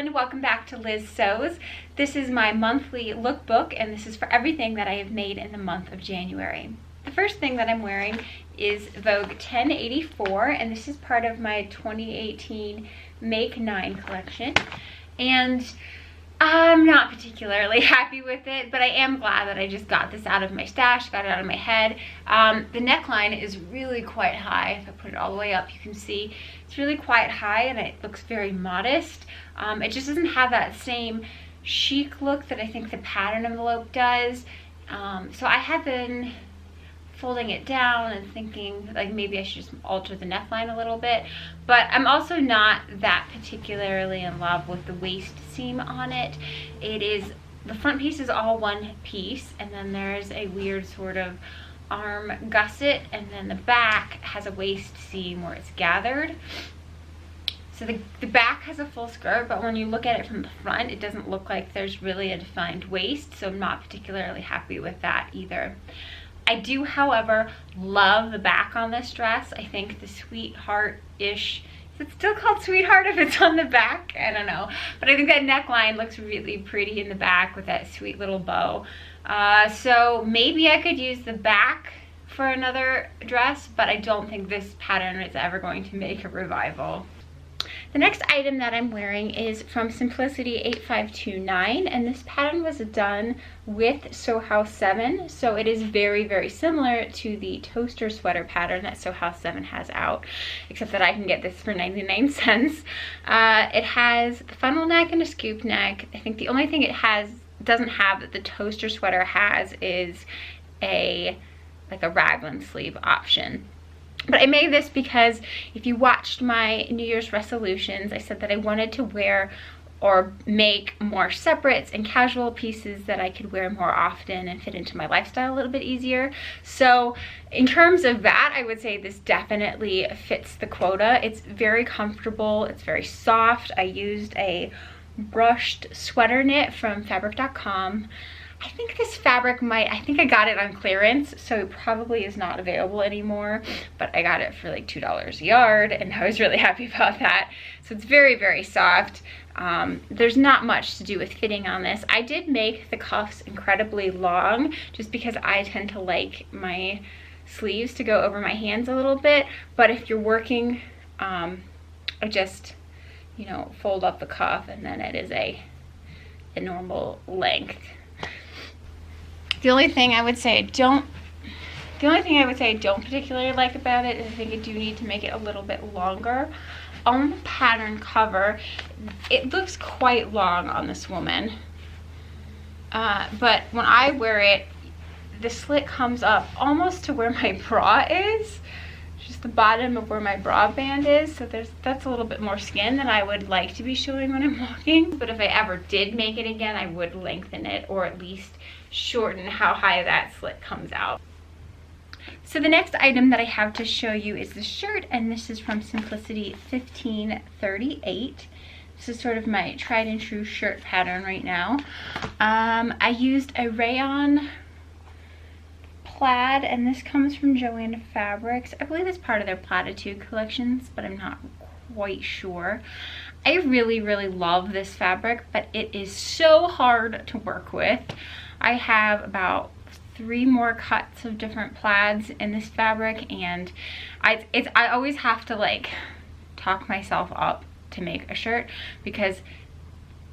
everyone, welcome back to Liz Sews. This is my monthly lookbook and this is for everything that I have made in the month of January. The first thing that I'm wearing is Vogue 1084 and this is part of my 2018 Make 9 collection. And I'm not particularly happy with it, but I am glad that I just got this out of my stash, got it out of my head. The neckline is really quite high. If I put it all the way up, you can see it's really quite high and it looks very modest. It just doesn't have that same chic look that I think the pattern envelope does. So I have been folding it down and thinking like maybe I should just alter the neckline a little bit, but I'm also not that particularly in love with the waist seam on it. The front piece is all one piece and then there's a weird sort of arm gusset, and then the back has a waist seam where it's gathered. So the back has a full skirt, but when you look at it from the front, it doesn't look like there's really a defined waist, so I'm not particularly happy with that either. I do, however, love the back on this dress. I think the sweetheart-ish, is it still called sweetheart if it's on the back? I don't know. But I think that neckline looks really pretty in the back with that sweet little bow. So maybe I could use the back for another dress, but I don't think this pattern is ever going to make a revival. The next item that I'm wearing is from Simplicity 8529, and this pattern was done with Sew House 7, so it is very, very similar to the toaster sweater pattern that Sew House 7 has out, except that I can get this for 99 cents. It has the funnel neck and a scoop neck. I think the only thing it doesn't have that the toaster sweater has is a raglan sleeve option. But I made this because if you watched my New Year's resolutions, I said that I wanted to wear or make more separates and casual pieces that I could wear more often and fit into my lifestyle a little bit easier. So in terms of that, I would say this definitely fits the quota. It's very comfortable, it's very soft. I used a brushed sweater knit from fabric.com. I think this fabric I think I got it on clearance, so it probably is not available anymore, but I got it for like $2 a yard and I was really happy about that. So it's very, very soft. There's not much to do with fitting on this. I did make the cuffs incredibly long just because I tend to like my sleeves to go over my hands a little bit, but if you're working, I just, you know, fold up the cuff and then it is a normal length. The only thing I would say I don't particularly like about it is I think I do need to make it a little bit longer. On the pattern cover, it looks quite long on this woman. But when I wear it, the slit comes up almost to where my bra is. Just the bottom of where my bra band is, so that's a little bit more skin than I would like to be showing when I'm walking. But if I ever did make it again, I would lengthen it or at least shorten how high that slit comes out. So the next item that I have to show you is the shirt, and this is from Simplicity 1538. This is sort of my tried and true shirt pattern right now. I used a rayon plaid, and this comes from Joann Fabrics. I believe it's part of their Platitude collections, but I'm not quite sure. I really, really love this fabric, but it is so hard to work with. I have about 3 more cuts of different plaids in this fabric, and I always have to like talk myself up to make a shirt because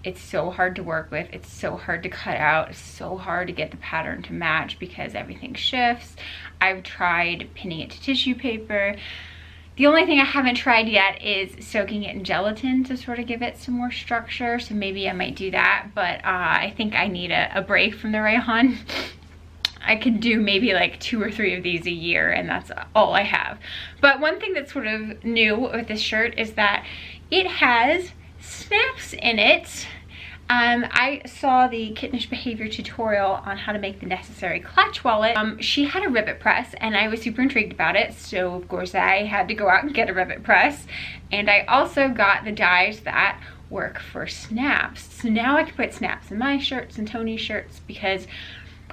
it's so hard to work with, it's so hard to cut out, it's so hard to get the pattern to match because everything shifts. I've tried pinning it to tissue paper. The only thing I haven't tried yet is soaking it in gelatin to sort of give it some more structure, so maybe I might do that, but I think I need a break from the rayon. I could do maybe like 2 or 3 of these a year and that's all I have. But one thing that's sort of new with this shirt is that it has snaps in it. I saw the Kittenish Behavior tutorial on how to make the necessary clutch wallet. She had a rivet press and I was super intrigued about it, so of course I had to go out and get a rivet press. And I also got the dies that work for snaps. So now I can put snaps in my shirts and Tony's shirts because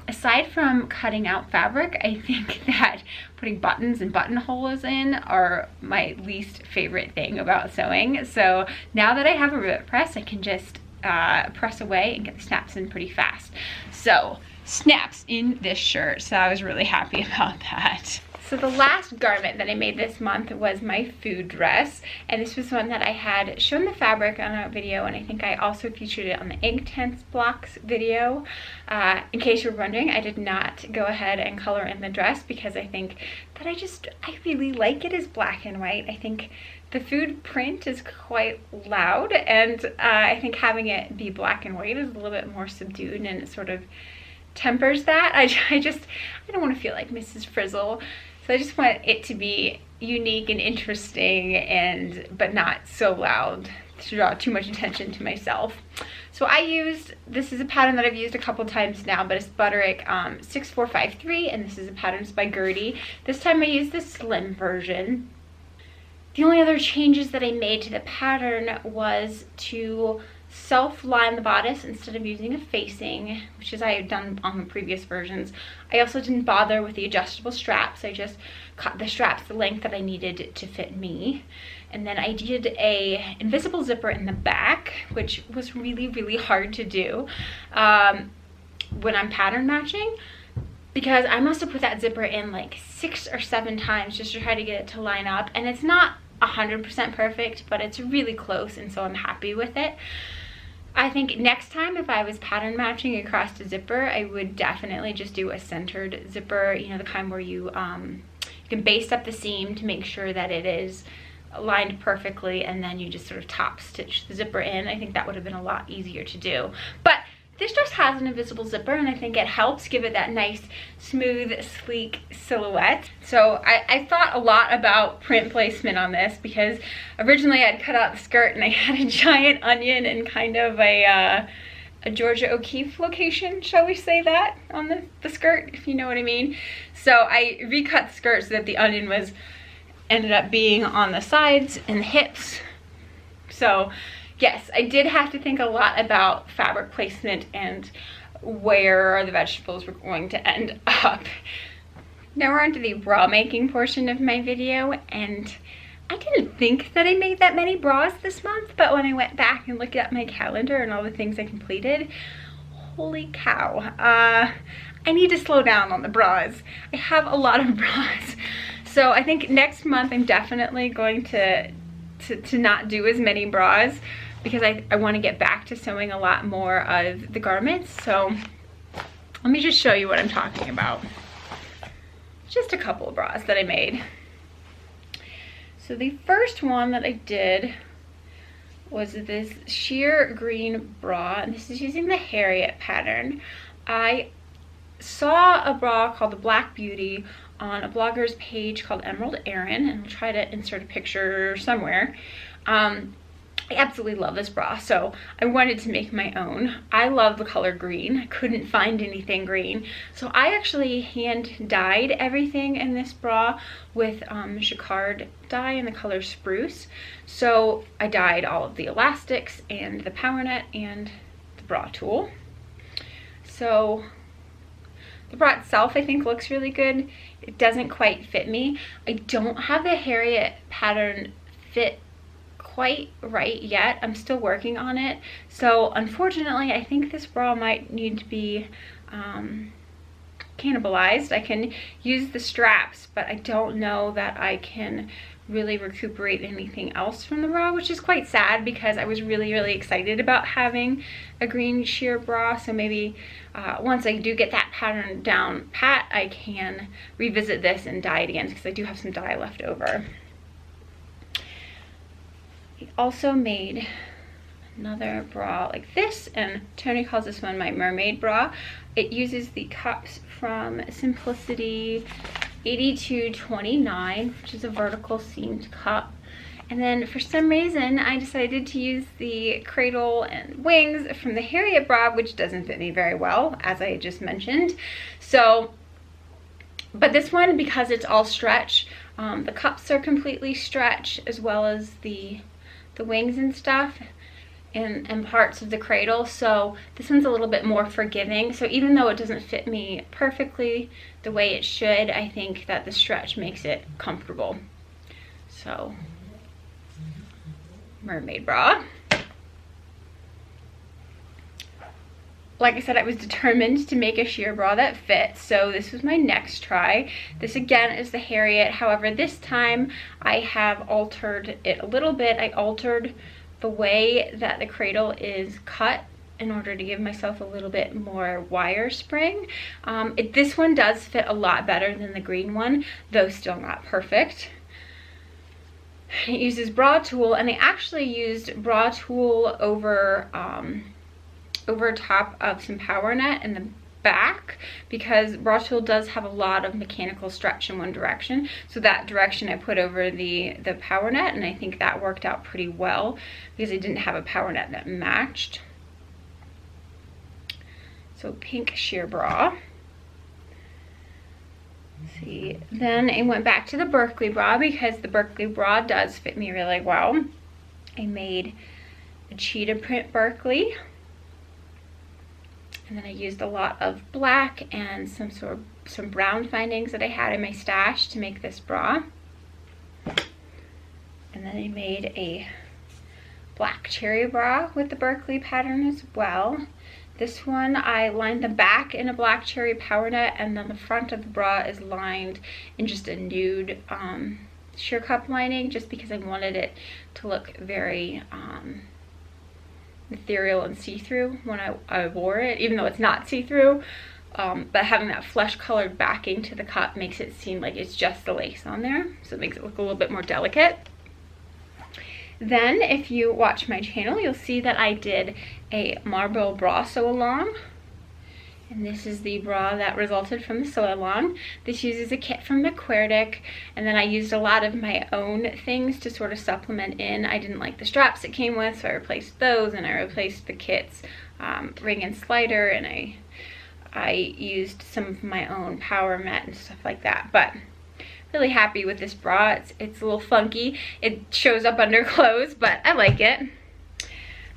aside from cutting out fabric, I think that putting buttons and buttonholes in are my least favorite thing about sewing. So now that I have a rivet press, I can just press away and get the snaps in pretty fast. So snaps in this shirt, so I was really happy about that. So the last garment that I made this month was my food dress, and this was one that I had shown the fabric on a video, and I think I also featured it on the Inktense blocks video. In case you're wondering, I did not go ahead and color in the dress because I think that I really like it as black and white. I think the food print is quite loud, and I think having it be black and white is a little bit more subdued, and it sort of tempers that. I don't want to feel like Mrs. Frizzle. So I just want it to be unique and interesting, but not so loud to draw too much attention to myself. So this is a pattern that I've used a couple times now, but it's Butterick 6453, and this is a pattern by Gertie. This time I used the slim version. The only other changes that I made to the pattern was to self-line the bodice instead of using a facing, which is I had done on the previous versions. I also didn't bother with the adjustable straps. I just cut the straps the length that I needed to fit me. And then I did a invisible zipper in the back, which was really, really hard to do when I'm pattern matching, because I must have put that zipper in like 6 or 7 times just to try to get it to line up. And it's not 100% perfect, but it's really close, and so I'm happy with it. I think next time if I was pattern matching across a zipper, I would definitely just do a centered zipper, you know, the kind where you can baste up the seam to make sure that it is aligned perfectly, and then you just sort of top stitch the zipper in. I think that would have been a lot easier to do. But this dress has an invisible zipper, and I think it helps give it that nice, smooth, sleek silhouette. So I thought a lot about print placement on this, because originally I'd cut out the skirt and I had a giant onion and kind of a Georgia O'Keeffe location, shall we say that, on the skirt, if you know what I mean. So I recut the skirt so that the onion ended up being on the sides and the hips. So yes, I did have to think a lot about fabric placement and where the vegetables were going to end up. Now we're on to the bra making portion of my video, and I didn't think that I made that many bras this month, but when I went back and looked at my calendar and all the things I completed, holy cow, I need to slow down on the bras. I have a lot of bras. So I think next month I'm definitely going to not do as many bras, because I want to get back to sewing a lot more of the garments. So let me just show you what I'm talking about. Just a couple of bras that I made. So the first one that I did was this sheer green bra, and this is using the Harriet pattern. I saw a bra called the Black Beauty on a blogger's page called Emerald Erin, and I'll try to insert a picture somewhere. I absolutely love this bra, so I wanted to make my own. I love the color green. I couldn't find anything green, so I actually hand dyed everything in this bra with jacquard dye in the color spruce. So I dyed all of the elastics and the power net and the bra tool. So the bra itself I think looks really good. It doesn't quite fit me. I don't have the Harriet pattern fit quite right yet. I'm still working on it. So unfortunately, I think this bra might need to be cannibalized. I can use the straps, but I don't know that I can really recuperate anything else from the bra, which is quite sad because I was really, really excited about having a green sheer bra. So maybe once I do get that pattern down pat, I can revisit this and dye it again, because I do have some dye left over. I also made another bra like this, and Tony calls this one my mermaid bra. It uses the cups from Simplicity 8229, which is a vertical seamed cup. And then for some reason I decided to use the cradle and wings from the Harriet bra, which doesn't fit me very well, as I just mentioned. So, but this one, because it's all stretch, the cups are completely stretch, as well as the wings and stuff, and parts of the cradle, so this one's a little bit more forgiving. So even though it doesn't fit me perfectly the way it should, I think that the stretch makes it comfortable. So, mermaid bra. Like I said, I was determined to make a sheer bra that fits, so this was my next try. This again is the Harriet, however this time I have altered it a little bit. I altered the way that the cradle is cut in order to give myself a little bit more wire spring. This one does fit a lot better than the green one, though still not perfect. It uses bra tulle, and I actually used bra tulle over top of some power net in the back, because bra tulle does have a lot of mechanical stretch in one direction, so that direction I put over the power net, and I think that worked out pretty well because I didn't have a power net that matched. So pink sheer bra. Let's see, then I went back to the Berkely bra because the Berkely bra does fit me really well. I made a cheetah print Berkely. And then I used a lot of black and some brown findings that I had in my stash to make this bra. And then I made a black cherry bra with the Berkely pattern as well. This one I lined the back in a black cherry power net, and then the front of the bra is lined in just a nude sheer cup lining, just because I wanted it to look very ethereal and see-through when I wore it, even though it's not see-through, but having that flesh colored backing to the cup makes it seem like it's just the lace on there, so it makes it look a little bit more delicate. Then if you watch my channel, you'll see that I did a marble bra sew along, and this is the bra that resulted from the sew along. This uses a kit from Butterick, and then I used a lot of my own things to sort of supplement in. I didn't like the straps it came with, so I replaced those, and I replaced the kit's ring and slider, and I used some of my own power mat and stuff like that. But really happy with this bra. It's a little funky. It shows up under clothes, but I like it.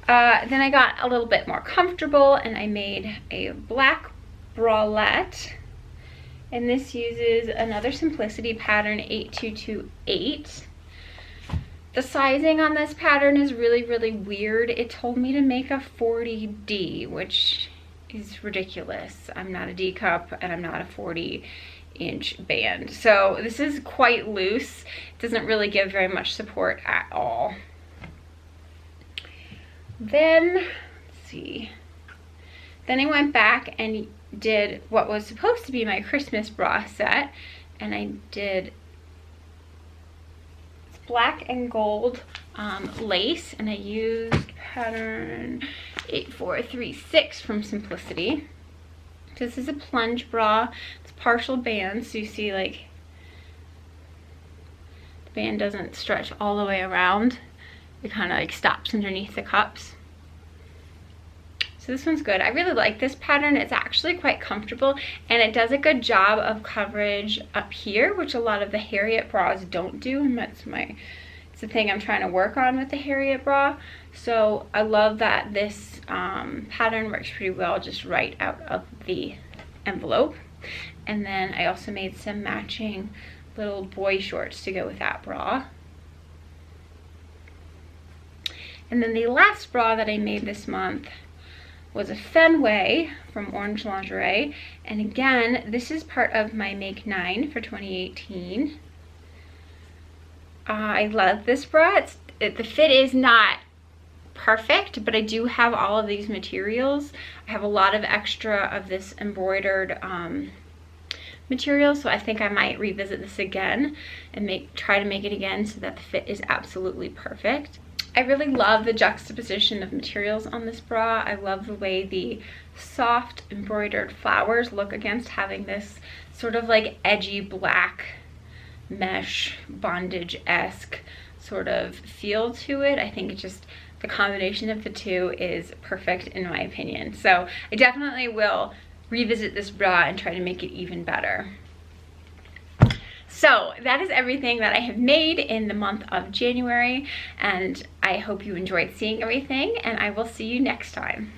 Then I got a little bit more comfortable, and I made a black bralette, and this uses another Simplicity pattern 8228. The sizing on this pattern is really weird. It told me to make a 40D, which is ridiculous. I'm not a D cup and I'm not a 40-inch band, so this is quite loose. It doesn't really give very much support at all. Then, let's see, then I went back and did what was supposed to be my Christmas bra set, and I did black and gold lace, and I used pattern 8436 from Simplicity. This is a plunge bra. It's partial band, so you see like the band doesn't stretch all the way around. It kind of like stops underneath the cups. So this one's good. I really like this pattern. It's actually quite comfortable, and it does a good job of coverage up here, which a lot of the Harriet bras don't do, and it's the thing I'm trying to work on with the Harriet bra. So I love that this pattern works pretty well just right out of the envelope. And then I also made some matching little boy shorts to go with that bra. And then the last bra that I made this month was a Fenway from Orange Lingerie. And again, this is part of my Make 9 for 2018. I love this bra. The fit is not perfect, but I do have all of these materials. I have a lot of extra of this embroidered material, so I think I might revisit this again and try to make it again so that the fit is absolutely perfect. I really love the juxtaposition of materials on this bra. I love the way the soft embroidered flowers look against having this sort of like edgy black mesh bondage-esque sort of feel to it. I think it's just the combination of the two is perfect in my opinion. So I definitely will revisit this bra and try to make it even better. So that is everything that I have made in the month of January, and I hope you enjoyed seeing everything, and I will see you next time.